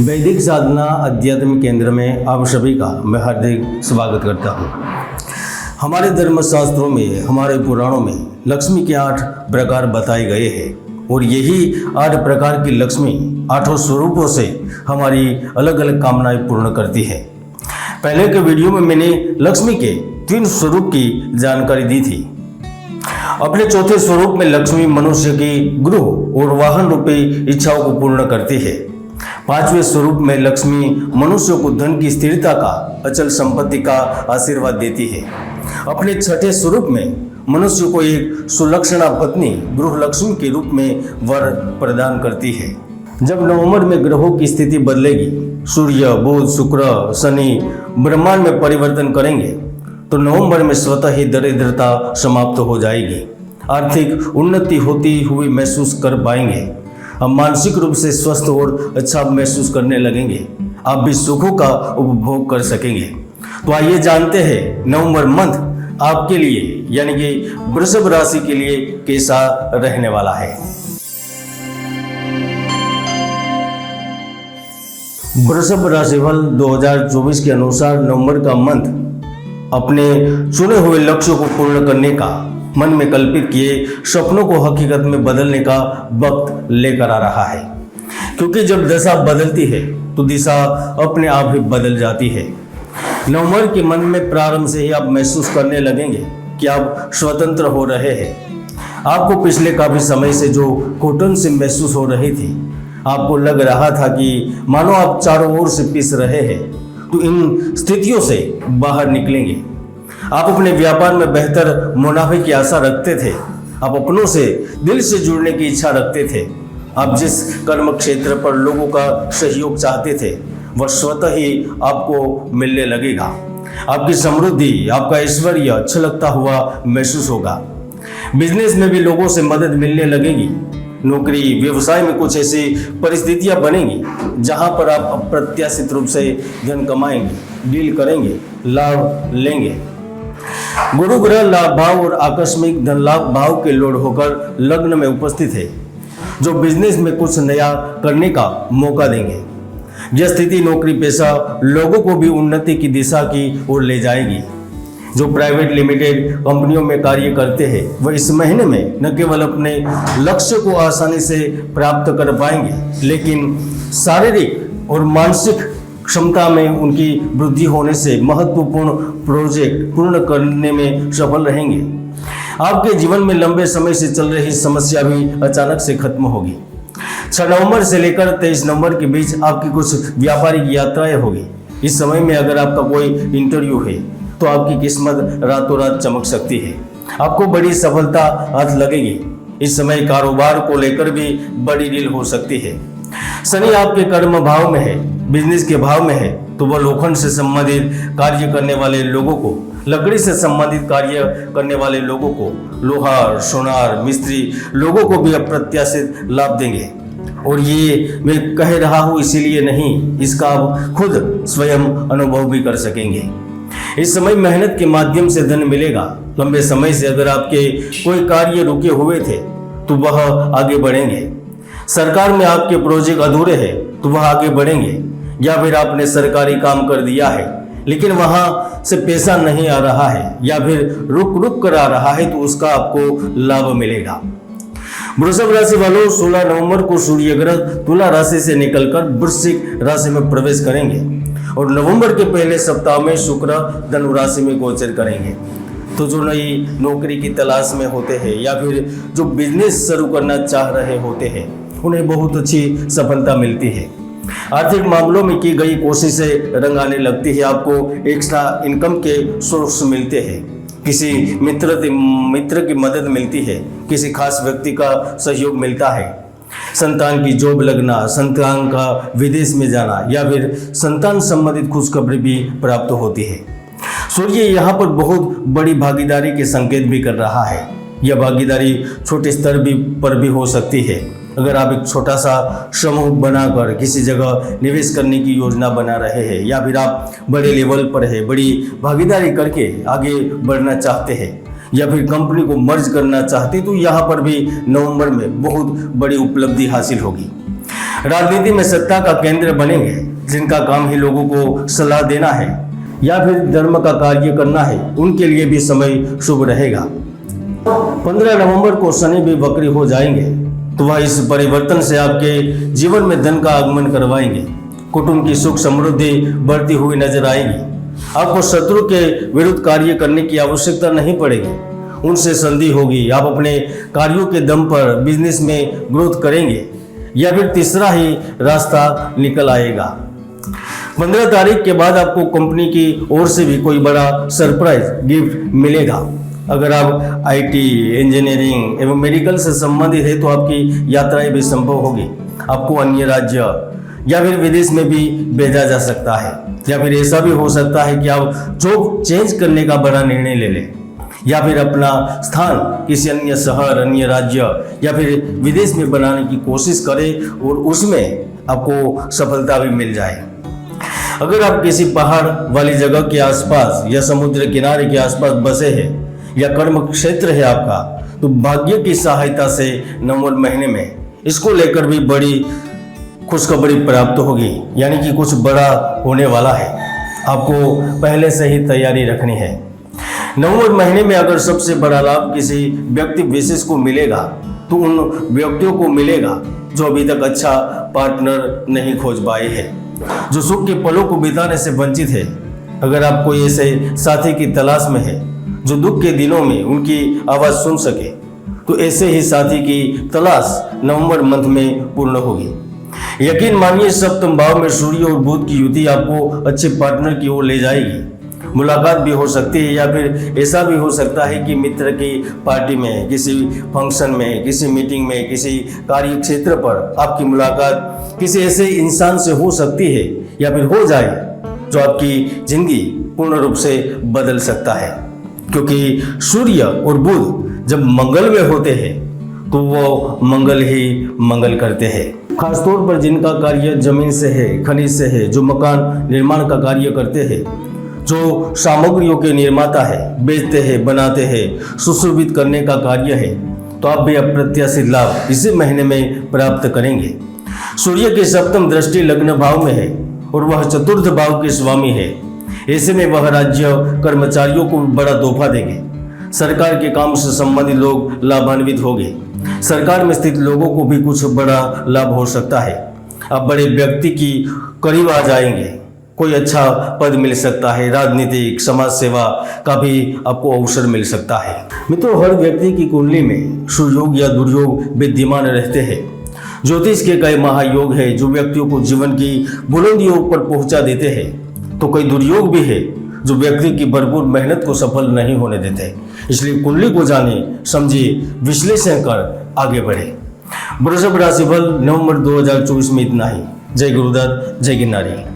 वैदिक साधना अध्यात्म केंद्र में आप सभी का मैं हार्दिक स्वागत करता हूँ। हमारे धर्मशास्त्रों में, हमारे पुराणों में लक्ष्मी के 8 प्रकार बताए गए हैं और यही 8 प्रकार की लक्ष्मी 8 स्वरूपों से हमारी अलग अलग कामनाएं पूर्ण करती है। पहले के वीडियो में मैंने लक्ष्मी के 3 स्वरूप की जानकारी दी थी। अपने चौथे स्वरूप में लक्ष्मी मनुष्य की गृह और वाहन रूपी इच्छाओं को पूर्ण करती है। 5वें स्वरूप में लक्ष्मी मनुष्य को धन की स्थिरता का, अचल संपत्ति का आशीर्वाद देती है। अपने 6ठे स्वरूप में मनुष्य को एक सुलक्षणा पत्नी गृह लक्ष्मी के रूप में वर प्रदान करती है। जब नवंबर में ग्रहों की स्थिति बदलेगी, सूर्य, बुध, शुक्र, शनि ब्रह्मांड में परिवर्तन करेंगे तो नवंबर में स्वतः ही दरिद्रता समाप्त हो जाएगी। आर्थिक उन्नति होती हुई महसूस कर पाएंगे। हम मानसिक रूप से स्वस्थ और अच्छा महसूस करने लगेंगे। आप भी सुखों का उपभोग कर सकेंगे। तो आइए जानते हैं नवंबर मंथ आपके लिए यानी कि वृषभ राशि के लिए कैसा रहने वाला है। वृषभ राशिफल 2024 के अनुसार नवंबर का मंथ अपने चुने हुए लक्ष्यों को पूर्ण करने का, मन में कल्पित किए सपनों को हकीकत में बदलने का वक्त लेकर आ रहा है। क्योंकि जब दशा बदलती है तो दिशा अपने आप ही बदल जाती है। नवंबर के मन में प्रारंभ से ही आप महसूस करने लगेंगे कि आप स्वतंत्र हो रहे हैं। आपको पिछले काफी समय से जो घुटन से महसूस हो रही थी, आपको लग रहा था कि मानो आप चारों ओर से पिस रहे हैं, तो इन स्थितियों से बाहर निकलेंगे। आप अपने व्यापार में बेहतर मुनाफे की आशा रखते थे। आप अपनों से दिल से जुड़ने की इच्छा रखते थे। आप जिस कर्म क्षेत्र पर लोगों का सहयोग चाहते थे वह स्वतः ही आपको मिलने लगेगा। आपकी समृद्धि, आपका ऐश्वर्य छलकता हुआ महसूस होगा। बिजनेस में भी लोगों से मदद मिलने लगेगी। नौकरी, व्यवसाय में कुछ ऐसी परिस्थितियां बनेंगी जहां पर आप अप्रत्याशित रूप से धन कमाएंगे, डील करेंगे, लाभ लेंगे। गुरु ग्रह लाभ भाव और आकस्मिक धन लाभ भाव के लोड होकर लग्न में उपस्थित है, जो बिजनेस में कुछ नया करने का मौका देंगे। यह स्थिति नौकरी पेशा लोगों को भी उन्नति की दिशा की ओर ले जाएगी। जो प्राइवेट लिमिटेड कंपनियों में कार्य करते हैं वह इस महीने में न केवल अपने लक्ष्य को आसानी से प्राप्त कर पाएंगे, लेकिन शारीरिक और मानसिक क्षमता में उनकी वृद्धि होने से महत्वपूर्ण प्रोजेक्ट पूर्ण करने में सफल रहेंगे। आपके जीवन में लंबे समय से चल रही समस्या भी अचानक से खत्म होगी। 6 नवंबर से लेकर 23 नवंबर के बीच आपकी कुछ व्यापारिक यात्राएं होगी। इस समय में अगर आपका कोई इंटरव्यू है तो आपकी किस्मत रातों रात चमक सकती है। आपको बड़ी सफलता हाथ लगेगी। इस समय कारोबार को लेकर भी बड़ी डील हो सकती है। शनि आपके कर्म भाव में है, बिजनेस के भाव में है, तो वह लोखंड से संबंधित कार्य करने वाले लोगों को, लकड़ी से संबंधित कार्य करने वाले लोगों को, लोहार, सोनार, मिस्त्री लोगों को भी अप्रत्याशित लाभ देंगे। और ये मैं कह रहा हूँ इसीलिए नहीं, इसका आप खुद स्वयं अनुभव भी कर सकेंगे। इस समय मेहनत के माध्यम से धन मिलेगा। लंबे समय से अगर आपके कोई कार्य रुके हुए थे तो वह आगे बढ़ेंगे। सरकार में आपके प्रोजेक्ट अधूरे हैं तो वह आगे बढ़ेंगे। या फिर आपने सरकारी काम कर दिया है लेकिन वहां से पैसा नहीं आ रहा है या फिर रुक कर आ रहा है तो उसका आपको लाभ मिलेगा। वृषभ राशि वालों, 16 नवंबर को सूर्य ग्रह तुला राशि से निकलकर वृश्चिक राशि में प्रवेश करेंगे और नवंबर के पहले सप्ताह में शुक्र धनु राशि में गोचर करेंगे। तो जो नई नौकरी की तलाश में होते हैं या फिर जो बिजनेस शुरू करना चाह रहे होते हैं उन्हें बहुत अच्छी सफलता मिलती है। आर्थिक मामलों में की गई कोशिशें रंग आने लगती है। आपको एक्स्ट्रा इनकम के सोर्स मिलते हैं। किसी मित्र की मदद मिलती है। किसी खास व्यक्ति का सहयोग मिलता है। संतान की जॉब लगना, संतान का विदेश में जाना या फिर संतान संबंधित खुशखबरी भी प्राप्त होती है। सूर्य यहाँ पर बहुत बड़ी भागीदारी के संकेत भी कर रहा है। यह भागीदारी छोटे स्तर पर भी हो सकती है। अगर आप एक छोटा सा समूह बनाकर किसी जगह निवेश करने की योजना बना रहे हैं या फिर आप बड़े लेवल पर है, बड़ी भागीदारी करके आगे बढ़ना चाहते हैं या फिर कंपनी को मर्ज करना चाहते, तो यहाँ पर भी नवंबर में बहुत बड़ी उपलब्धि हासिल होगी। राजनीति में सत्ता का केंद्र बनेंगे, जिनका काम ही लोगों को सलाह देना है या फिर धर्म का कार्य करना है, उनके लिए भी समय शुभ रहेगा। 15 नवंबर को शनि भी वक्री हो जाएंगे, तो वह इस परिवर्तन से आपके जीवन में धन का आगमन करवाएंगे। कुटुंब की सुख समृद्धि बढ़ती हुई नजर आएगी। आपको शत्रु के विरुद्ध कार्य करने की आवश्यकता नहीं पड़ेगी, उनसे संधि होगी। आप अपने कार्यों के दम पर बिजनेस में ग्रोथ करेंगे या फिर तीसरा ही रास्ता निकल आएगा। 15 तारीख के बाद आपको कंपनी की ओर से भी कोई बड़ा सरप्राइज गिफ्ट मिलेगा। अगर आप आईटी, इंजीनियरिंग एवं मेडिकल से संबंधित है तो आपकी यात्राएं भी संभव होगी। आपको अन्य राज्य या फिर विदेश में भी भेजा जा सकता है, या फिर ऐसा भी हो सकता है कि आप जॉब चेंज करने का बड़ा निर्णय ले लें या फिर अपना स्थान किसी अन्य शहर, अन्य राज्य या फिर विदेश में बनाने की कोशिश करें और उसमें आपको सफलता भी मिल जाए। अगर आप किसी पहाड़ वाली जगह के आसपास या समुद्र किनारे के आसपास बसे हैं या कर्म क्षेत्र है आपका, तो भाग्य की सहायता से नवंबर महीने में इसको लेकर भी बड़ी खुशखबरी प्राप्त होगी, यानी कि कुछ बड़ा होने वाला है। आपको पहले से ही तैयारी रखनी है। नवंबर महीने में अगर सबसे बड़ा लाभ किसी व्यक्ति विशेष को मिलेगा तो उन व्यक्तियों को मिलेगा जो अभी तक अच्छा पार्टनर नहीं खोज पाए हैं, जो सुख के पलों को बिताने से वंचित है। अगर आप कोई ऐसे साथी की तलाश में है जो दुख के दिनों में उनकी आवाज़ सुन सके, तो ऐसे ही साथी की तलाश नवंबर मंथ में पूर्ण होगी। यकीन मानिए, सप्तम भाव में सूर्य और बुध की युति आपको अच्छे पार्टनर की ओर ले जाएगी। मुलाकात भी हो सकती है या फिर ऐसा भी हो सकता है कि मित्र की पार्टी में, किसी फंक्शन में, किसी मीटिंग में, किसी कार्य क्षेत्र पर आपकी मुलाकात किसी ऐसे इंसान से हो सकती है या फिर हो जाए जो आपकी जिंदगी पूर्ण रूप से बदल सकता है। क्योंकि सूर्य और बुध जब मंगल में होते हैं तो वो मंगल ही मंगल करते हैं। खासतौर पर जिनका कार्य जमीन से है, खनिज से है, जो मकान निर्माण का कार्य करते हैं, जो सामग्रियों के निर्माता है, बेचते हैं, बनाते हैं, सुशोभित करने का कार्य है, तो आप भी अप्रत्याशित लाभ इसी महीने में प्राप्त करेंगे। सूर्य की सप्तम दृष्टि लग्न भाव में है और वह चतुर्थ भाव के स्वामी है। ऐसे में वह राज्य कर्मचारियों को बड़ा तोहफा देंगे। सरकार के काम से संबंधित लोग लाभान्वित होंगे। सरकार में स्थित लोगों को भी कुछ बड़ा लाभ हो सकता है। आप बड़े व्यक्ति की करीब आ जाएंगे, कोई अच्छा पद मिल सकता है। राजनीतिक, समाज सेवा का भी आपको अवसर मिल सकता है। मित्रों, हर व्यक्ति की कुंडली में सुयोग या दुर्योग विद्यमान रहते हैं। ज्योतिष के कई महायोग है जो व्यक्तियों को जीवन की बुलंदियों पर पहुंचा देते हैं, तो कई दुर्योग भी है जो व्यक्ति की भरपूर मेहनत को सफल नहीं होने देते। इसलिए कुंडली को जाने, समझे, विश्लेषण कर आगे बढ़े। वृषभ राशिफल नवंबर 2024 में इतना ही। जय गुरुदत्त, जय गिरनारी।